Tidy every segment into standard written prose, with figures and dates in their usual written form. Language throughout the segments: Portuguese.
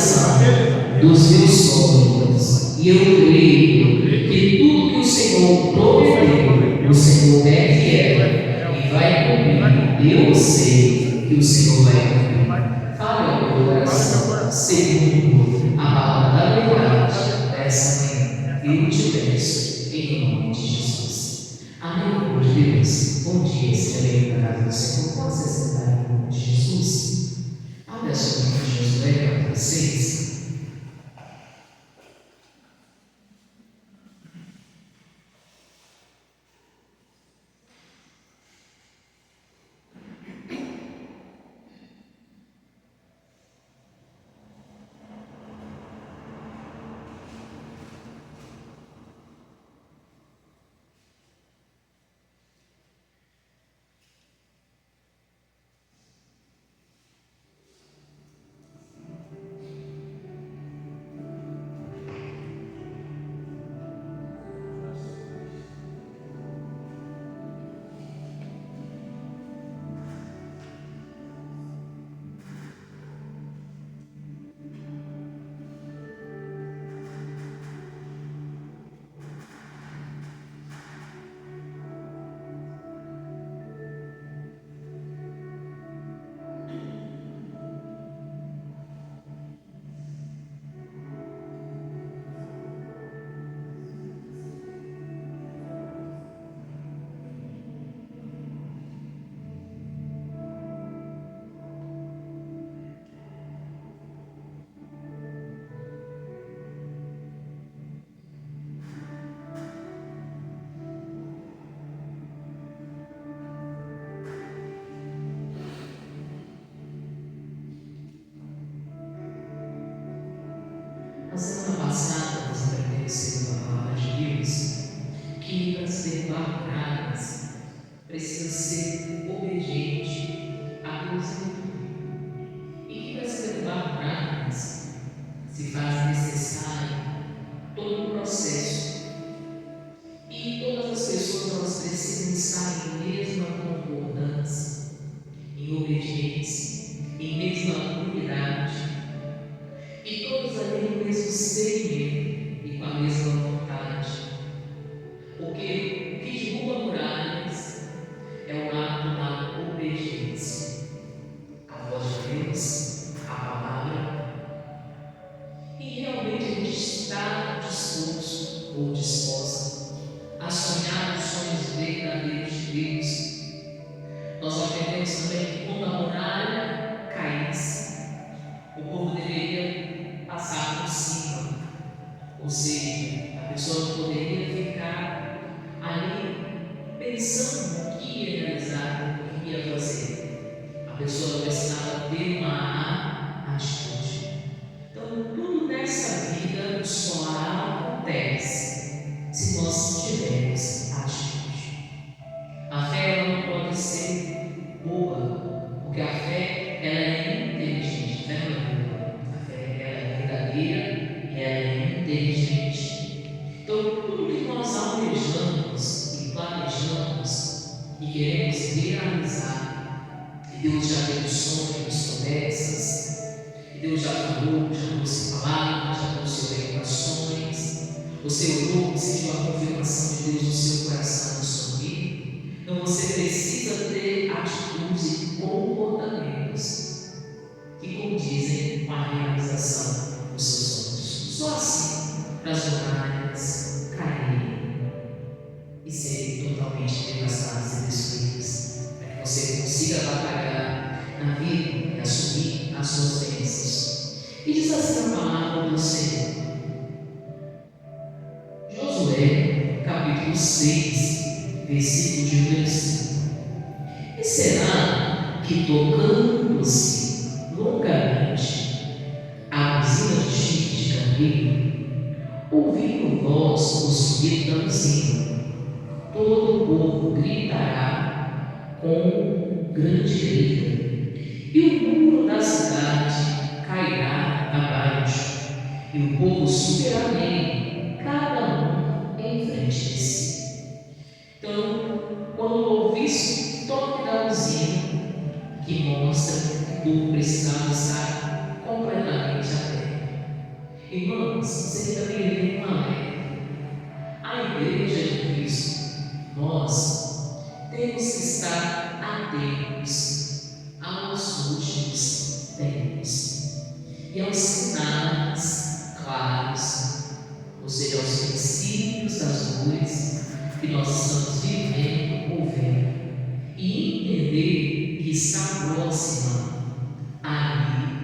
realização dos meus sonhos. E eu creio que tudo que o Senhor prometeu, o Senhor é fiel e vai cumprir. Eu sei que o Senhor vai cumprir. Fale ao meu coração, segundo a palavra da verdade dessa manhã. Eu te peço em nome de Jesus. Amém, povo de Deus. Bom dia, seja na casa do Senhor. Pode se sentar em nome de Jesus. Abra a sua Bíblia de Josué, capítulo 6. Na semana passada, nós aprendemos a palavra de Deus que para se derrubar pragas precisa ser obediente a Deus e que para se derrubar pragas se faz necessário todo um processo e todas as pessoas elas precisam estar em mesma concordância, em obediência, em mesma unidade. E todos ali no mesmo segmento e com a mesma vontade. Porque o que derruba muralhas é o ato da obediência. A voz de Deus, a palavra. E realmente a gente está disposto ou disposta a sonhar os sonhos verdadeiros de Deus. Nós aprendemos também que quando a muralha caísse, o povo deveria passar por cima, ou seja, a pessoa não poderia ficar ali pensando no que ia realizar, no que ia fazer. A pessoa precisava ter uma atitude. Então, tudo nessa vida só acontece se nós tivermos atitude. A fé ela não pode ser boa, porque a fé ela é inteligente, não é boa. A fé ela é verdadeira e ela é inteligente. Então, tudo que nós almejamos e planejamos e queremos realizar, e Deus já deu sonhos, promessas, e Deus já falou, já trouxe palavras, já trouxe orientações, você orou, sentiu a confirmação de Deus no seu coração, na sua vida. Então você precisa ter atitudes e comportamentos que condizem com a realização dos seus sonhos. Só assim, para as muralhas caírem e serem totalmente devastadas e destruídas, para que você consiga batalhar na vida e assumir as suas bênçãos. E diz assim a palavra do Senhor. Josué, capítulo 6, versículo de número 5. E será que tocando-se longamente a buzina de chifre de carneiro, ouvindo voz o zumbido da buzina, todo o povo gritará com grande grita, e o muro da cidade cairá abaixo, e o povo subirá nele, cada um em frente de si. Então, quando ouvisse o toque da buzina, que mostra que o povo precisava estar completamente atento. Irmãos, você também vê um alerta. A igreja de Cristo, nós temos que estar atentos aos últimos tempos e aos sinais claros, ou seja, aos princípios das luzes que nós estamos vivendo ou vendo, e entender que está próxima ali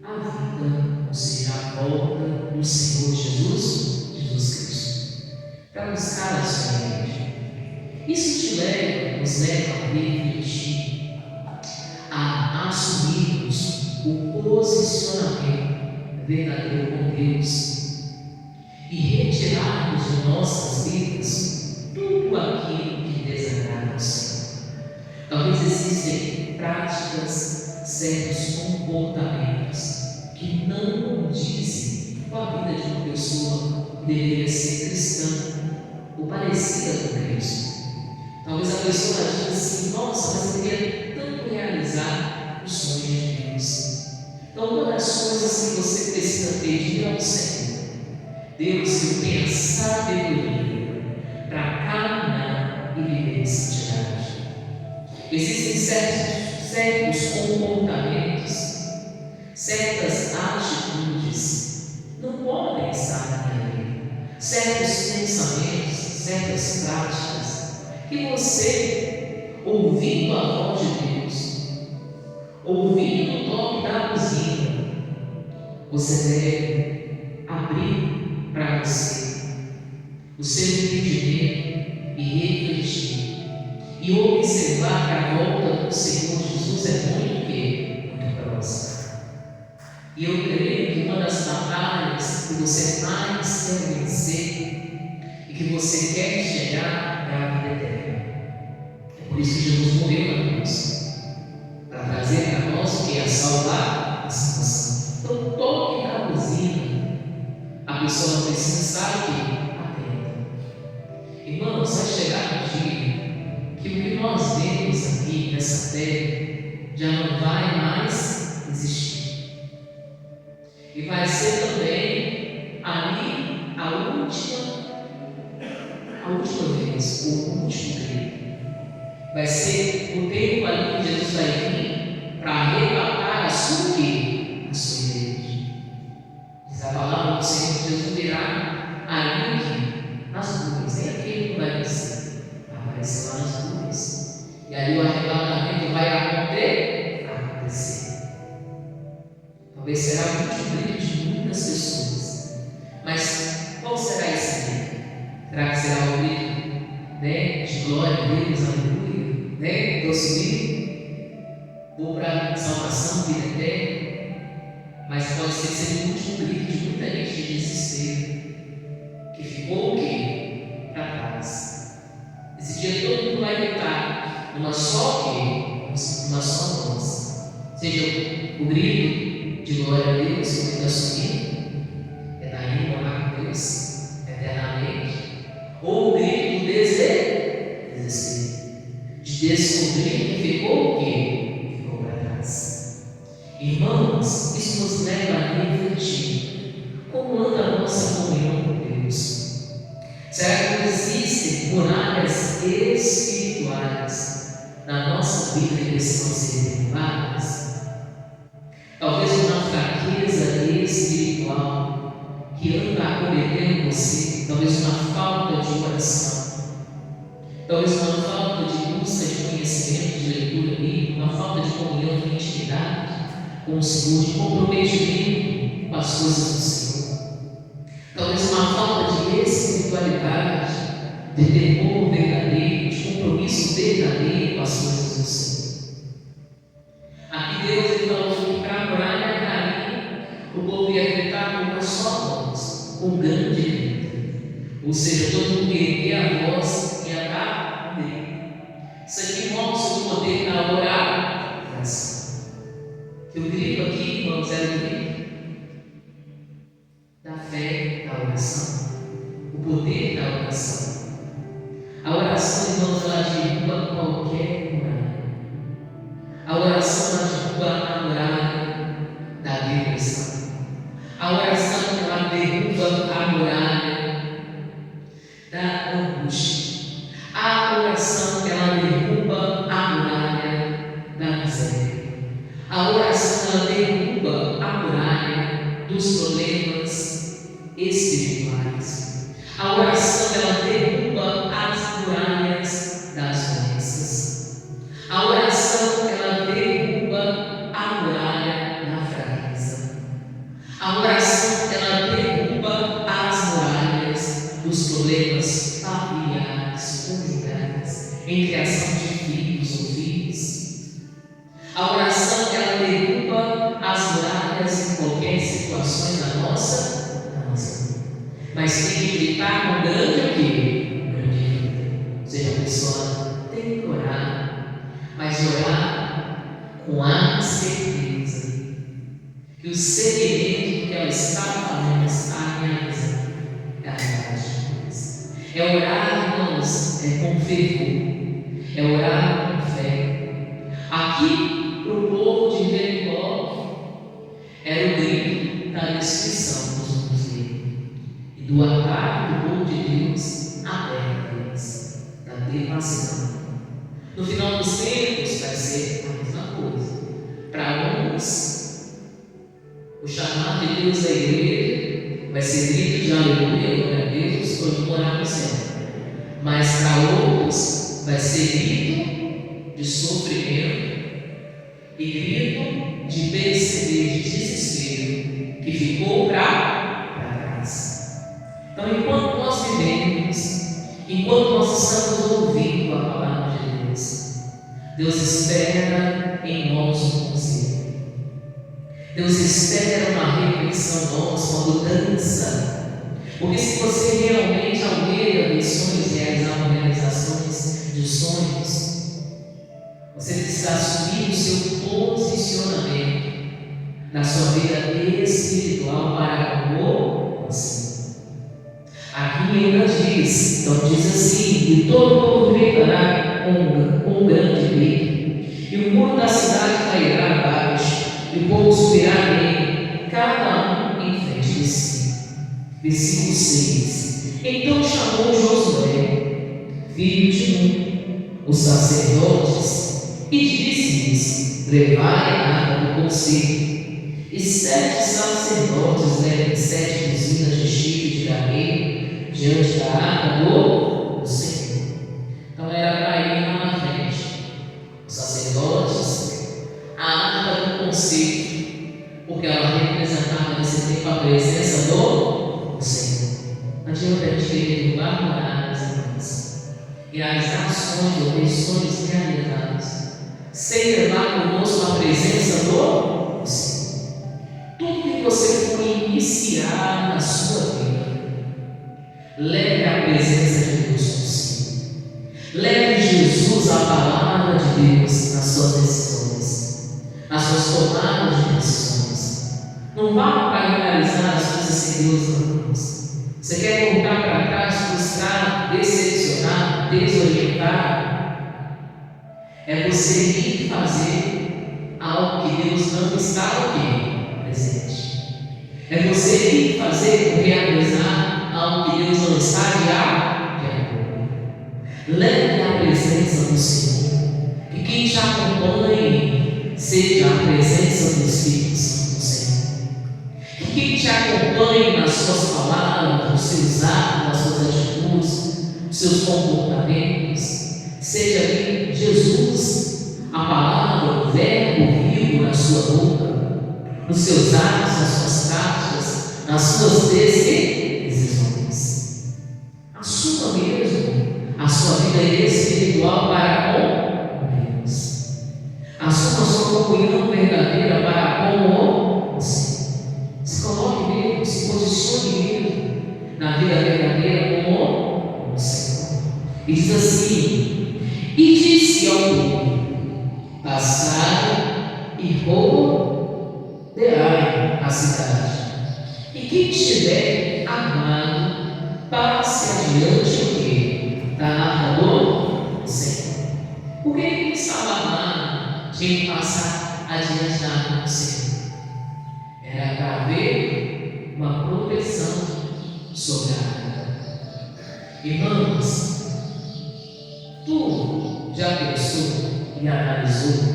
a vida, ou seja, a volta do Senhor Jesus Cristo, para buscar a sua igreja. Isso nos leva a refletir, a assumirmos o posicionamento verdadeiro com Deus e retirarmos de nossas vidas tudo aquilo que desagrada ao Senhor. Talvez existem práticas, certos comportamentos que não condizem com a vida de uma pessoa que deveria ser cristã ou parecida com Cristo. Talvez a pessoa diga assim: nossa, mas eu queria tanto realizar os sonhos de Deus. Então, uma das coisas que você precisa pedir ao Senhor, Deus, eu tenha sabedoria para caminhar e viver em santidade. Existem certos comportamentos, certas atitudes não podem estar na minha vida, certos pensamentos, certas práticas que você, ouvindo a voz de Deus, ouvindo o toque da buzina, você deve abrir para você o seu entendimento e refletir e observar que a volta do Senhor Jesus é muito próxima. E eu creio que uma das batalhas que você mais quer vencer e que você quer chegar é a vida eterna. É por isso que Jesus morreu na cruz, para trazer para nós o que é salvar a salvação. Então, toque na buzina, a pessoa precisa estar aqui, atenta. Irmãos, vai chegar um dia que o que nós vemos aqui nessa terra já não vai mais existir. E vai ser também ali a última vez, o último grito. Vai ser o tempo ali que Jesus vai vir para arrebatar a sua igreja. Diz a palavra do Senhor: Jesus virá ali nas nuvens. Nem aquele que vai descer, vai aparecer lá nas nuvens. E ali o arrebatamento vai acontecer. Talvez será o último grito de muitas pessoas. Mas qual será esse grito? Será que será o grito, de glória a Deus, aleluia, estou subindo, vou para a salvação, vida eterna? Mas pode ser o último grito de muita gente de desespero, que ficou o quê? Para trás. Esse dia todo mundo vai gritar uma só voz, seja o grito de glória a Deus, que está subindo, é daí morar com Deus eternamente, ou o grito do desespero, de descobrir que ficou o quê? Ficou para trás. Irmãos, isso nos leva a refletir como anda a nossa comunhão com Deus. Será que existem muralhas espirituais na nossa vida que precisam ser derrubadas? Talvez uma fraqueza espiritual que anda acometendo você, talvez uma falta de oração, talvez uma falta de busca de conhecimento, de leitura bíblica, uma falta de comunhão, de intimidade com o Senhor, de comprometimento com as coisas do Senhor, talvez uma falta de espiritualidade, de temor verdadeiro, de compromisso verdadeiro com as coisas do Senhor. Aqui Deus falou que para a muralha cair, o povo ia gritar com uma só voz, com grande grito. Ou seja, todo mundo ia a voz e ia dar um grito. Isso aqui mostra o poder da oração. Que o grito aqui, irmãos, era o grito da fé, da oração. O poder da oração. A oração, irmãos, ela derruba qualquer muralha. A oração ela derruba a muralha da depressão. A oração ela derruba a muralha da angústia. A oração ela derruba a muralha da miséria. A oração ela derruba a muralha dos problemas espirituais. A oração ela derruba as muralhas das doenças. A oração ela derruba a muralha da fraqueza. A oração ela derruba as muralhas dos problemas familiares, conjugais, em criação de filhos ou filhas. A oração ela derruba as muralhas em qualquer situação da nossa vida. Mas tem que gritar com grande aqui, grande vida. Ou seja, a pessoa tem que orar, mas orar com a certeza que o segredo que ela está fazendo está realizando. É a verdade de Deus. É orar, irmãos, com fervor. É orar com fé. Aqui, para o povo de Jericó, era o grito da destruição dos homens dele e do ataque do povo de Deus à terra deles, da devassidão. No final dos tempos, vai ser a mesma coisa. Para uns, o chamado de Deus da igreja vai ser grito de aleluia, glória a Deus, quando morar no céu. Mas para outros, vai ser grito de sofrimento e grito de perceber, de desespero, que ficou para trás. Então, enquanto nós vivemos, enquanto nós estamos ouvindo a palavra de Deus, Deus espera em nós um conselho. Deus espera uma reflexão nossa, uma mudança. Porque se você realmente almeja sonhos, realizações de sonhos, você precisa assumir o seu posicionamento na sua vida espiritual para com você. Aqui ainda diz, então diz assim: e todo povo gritará com um grande grito, e o muro da cidade cairá abaixo, e o povo subirá nele, cada um em frente de si. Versículo 6. Então chamou Josué, filho de Nun, os sacerdotes, e disse-lhes: levai a arca do conselho. E 7 sacerdotes levem 7 buzinas de chifre de carneiro diante da arca do Senhor. Então era para ir lá na frente os sacerdotes, a arca do conselho, porque ela representava nesse tempo a presença do Senhor. Não adianta a gente querer derrubar muralhas, irmãos, e realizar sonhos ou ter sonhos realizados, sem levar conosco a presença do Senhor. Tudo que você for iniciar na sua vida, leve a presença de Deus consigo. Leve Jesus, a palavra de Deus, nas suas decisões, nas suas tomadas de decisões. Não vá para realizar as coisas sem Deus, irmãos. Você quer voltar para trás, frustrado, decepcionado, desorientado? É você ir fazer algo que Deus não está aqui presente. É você ir fazer ou realizar algo que Deus não está de acordo. Leve a presença do Senhor. Que quem te acompanhe seja a presença do Espírito Santo do Senhor. Que quem te acompanhe nas suas palavras, nos seus atos, nas suas atitudes, nos seus comportamentos, seja ali Jesus, a palavra, o verbo vivo na sua boca, nos seus atos, nas suas práticas, nas suas decisões. Assuma mesmo a sua vida espiritual para com Deus. Assuma a sua comunhão verdadeira para com o Senhor. Se coloque mesmo, se posicione mesmo na vida verdadeira com o Senhor. E diz assim: e disse ao povo: passai e rodeai a cidade, e quem estiver armado passe adiante o quê? Da arca do Senhor. Por que ele estava armado? Tinha que passar adiante da arca do Senhor. Era para ver uma proteção sobre a água. Irmãos, tu já pensou e analisou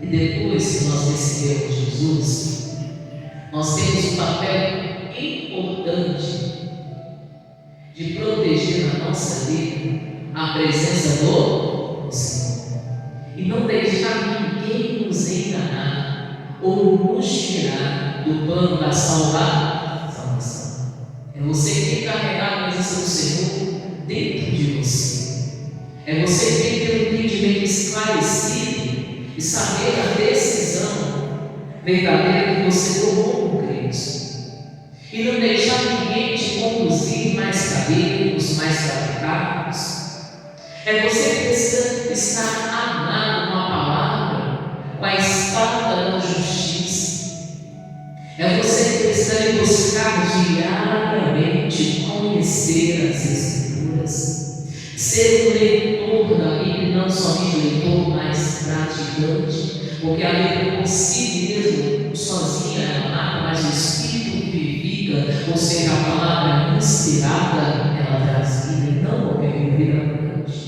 que depois que nós recebemos Jesus, nós temos um papel importante de proteger na nossa vida a presença do Senhor e não deixar ninguém nos enganar ou nos tirar do plano da salvação. É você que tem que carregar a presença do Senhor dentro de você. É você que tem que ter um entendimento esclarecido e saber a decisão verdadeira que você tomou com Cristo. E não deixar ninguém te conduzir mais caminhos, mais traficados. É você que precisa estar armado com a palavra, com a espada da justiça. É você que precisa buscar diariamente conhecer as Escrituras, ser um leitor da Bíblia, não somente leitor, mas praticante, porque a Bíblia por si mesmo, sozinha, ela mata, mas o Espírito vivifica, ou seja, a palavra inspirada, ela traz vida e não qualquer vida abundante.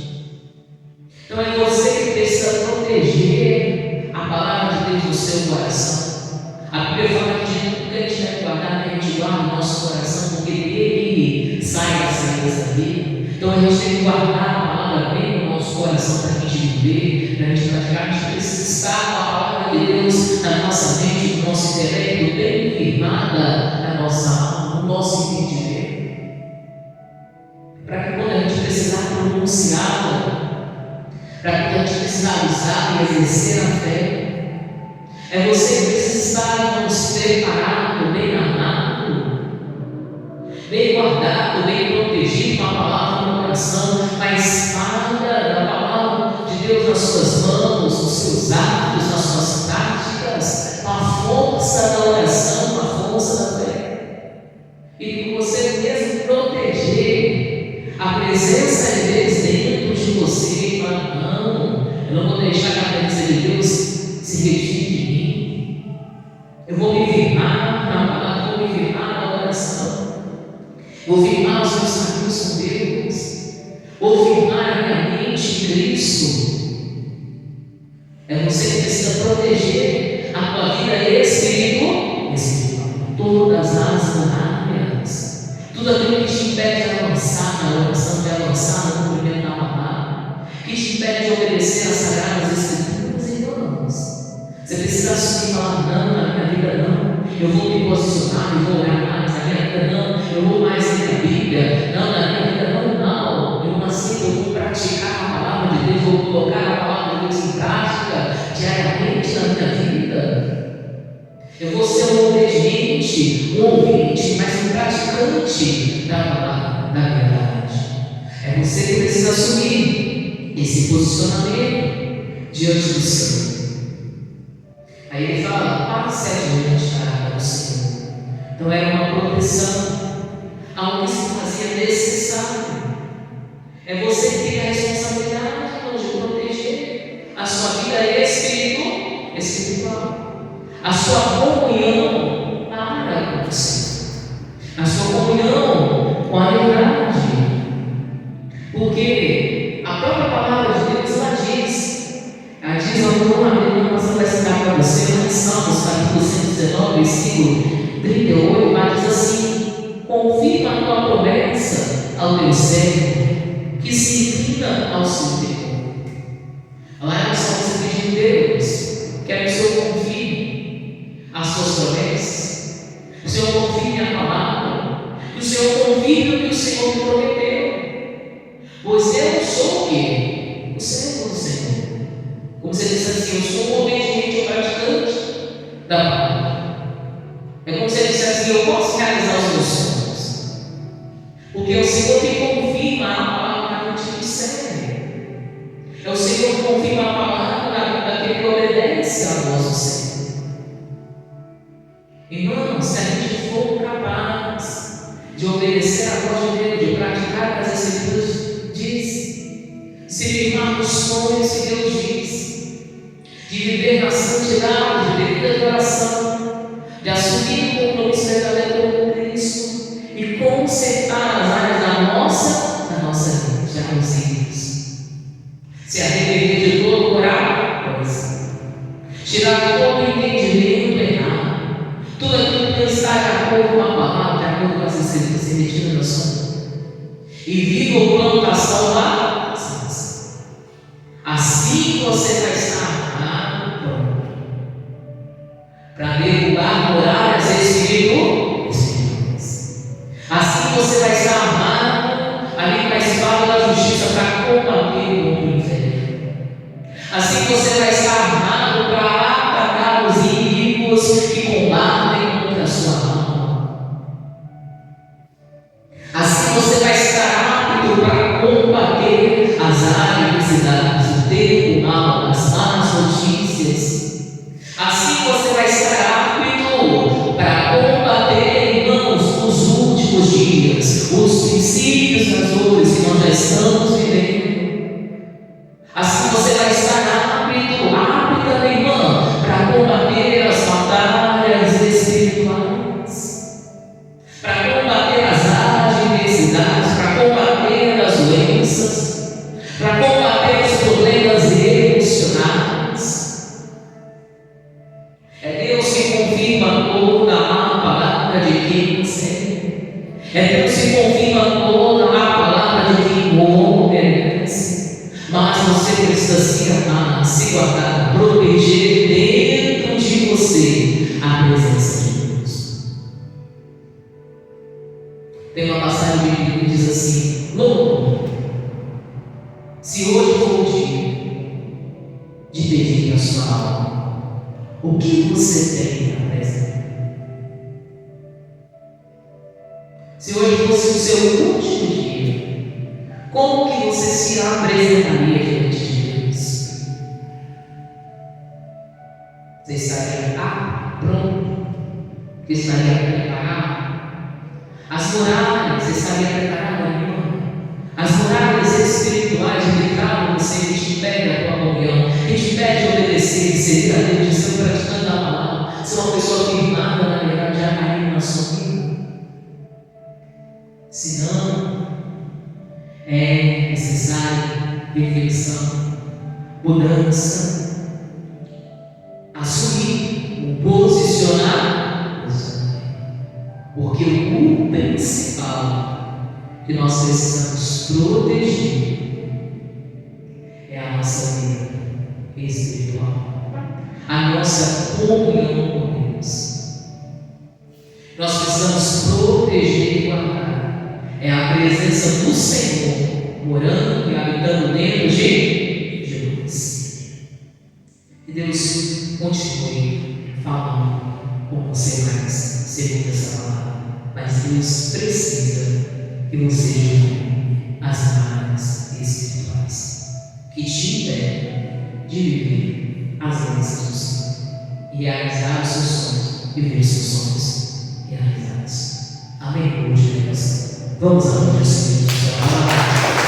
Então é você que precisa proteger a palavra de Deus no seu coração. A Bíblia fala que tudo que a gente deve guardar, que a gente guarda no nosso coração, porque dele sai as saídas da vida. Então a gente tem que guardar a palavra bem no nosso coração para a gente viver, para a gente praticar. A gente precisa estar com a palavra de Deus na nossa mente, no nosso intelecto, bem firmada na nossa alma, no nosso entendimento. Para que quando a gente precisar pronunciá-la, para que a gente precisar usar e exercer a fé, é você que precisa estar nos preparado, bem armado, bem guardado, bem protegido com a palavra no coração, com a espada da palavra de Deus nas suas mãos, nos seus atos, nas suas práticas, com a força da oração, com a força da fé. E que você mesmo proteger a presença de Deus dentro de você, e falar, não, eu não vou deixar que a presença de Deus se retire de mim. Eu vou me firmar na palavra, vou me firmar na oração, vou firmar os meus caminhos com Deus, vou firmar a minha mente em Cristo. É você que precisa proteger a tua vida espiritual, todas as áreas, tudo aquilo que te impede de avançar na oração, de avançar no cumprimento da palavra, que te impede de obedecer às sagradas Escrituras, irmãos. Você precisa assumir e falar, não, na minha vida não, eu vou me posicionar, eu vou orar mais, na minha vida não, eu vou mais ler a Bíblia, não, na minha vida não, eu nasci, eu vou praticar a palavra de Deus, vou colocar a palavra de Deus em prática diariamente na minha vida. Eu vou ser um obediente, um ouvinte, mas um praticante da palavra, da verdade. É você que precisa assumir esse posicionamento diante do Senhor. Aí ele fala, passe adiante para o Senhor. Então era uma proteção, algo que se fazia necessário. É você que tem a responsabilidade de proteger a sua vida espiritual, a sua comunhão para com o Senhor, a sua comunhão com a verdade. Porque a própria palavra de Deus, ela diz alguma vez, nós vamos citar para você, em Salmos, capítulo 119, versículo 38, mas diz assim: confirma a tua promessa ao teu servo, que se inclina ao seu temor. Lá no Salmo você pediu, Deus, quero que o Senhor confirme as suas promessas, o Senhor confirme a palavra, que o Senhor confirme o que o Senhor me prometeu. Pois eu sou o quê? O servo do Senhor. Como você disse assim, eu sou um obediente, um praticante da palavra. É como você disse assim, eu posso realizar os meus sonhos, porque o Senhor que confirma a palavra que te serve. É o Senhor que confirma a palavra daquele que obedece à voz do Senhor. Irmãos, se a gente for capaz de obedecer à voz de Deus, de praticar as Escrituras, se firmar nos sonhos que Deus diz, de viver na santidade, de vida de oração, de assumir o compromisso verdadeiro com está de acordo com a palavra, de acordo com as escrituras, se retira da sua vida e viva o plano da salvação. Assim você vai estar armado, pronto, para derrubar muralhas espirituais. Assim você vai estar armado ali com a espada da justiça para combater o homem do inferno. Assim você vai estar armado para atacar os inimigos que combatem contra a sua alma. Assim você vai estar apto para combater as adversidades, o tempo mal, as más notícias. Assim você vai estar apto para combater, irmãos, os últimos dias, os princípios das dores que nós já estamos vivendo. Assim você vai estar apta, minha irmã, para combater as batalhas espirituais, para combater as adversidades, para combater as doenças, para combater os problemas emocionais. É Deus que confirma toda a palavra de quem você é. É Deus que confirma toda a palavra de quem obedece. Mas você precisa se amar, se guardar, proteger dentro de você a presença de Deus. Tem uma passagem bíblica que diz assim: louco, se hoje for o dia de pedir a sua alma, o que você tem a apresentar? Se hoje fosse o seu último dia, como que você se apresentaria diante de Deus? Você estaria pronto? Você estaria preparado? As muralhas, você estaria preparado, irmão? As muralhas espirituais que travam você, que te impedem a tua comunhão, que te impedem de obedecer, de servir a Deus, de ser um praticante da palavra, ser uma pessoa firmada, na verdade, já caiu na sua vida. Se não, é necessário reflexão, mudança, assumir, posicionar, porque o principal que nós precisamos proteger é a nossa vida espiritual, a nossa comunhão com Deus. Nós precisamos proteger e guardar a presença do Senhor morando e habitando dentro de nós. E Deus continue falando com você mais segundo essa palavra. Mas Deus precisa que você viva as áreas espirituais que te impedem de viver as bênçãos e realizar os seus sonhos, viver os seus sonhos realizados. Amém. Hoje, Deus. Vamos à noite, Senhor.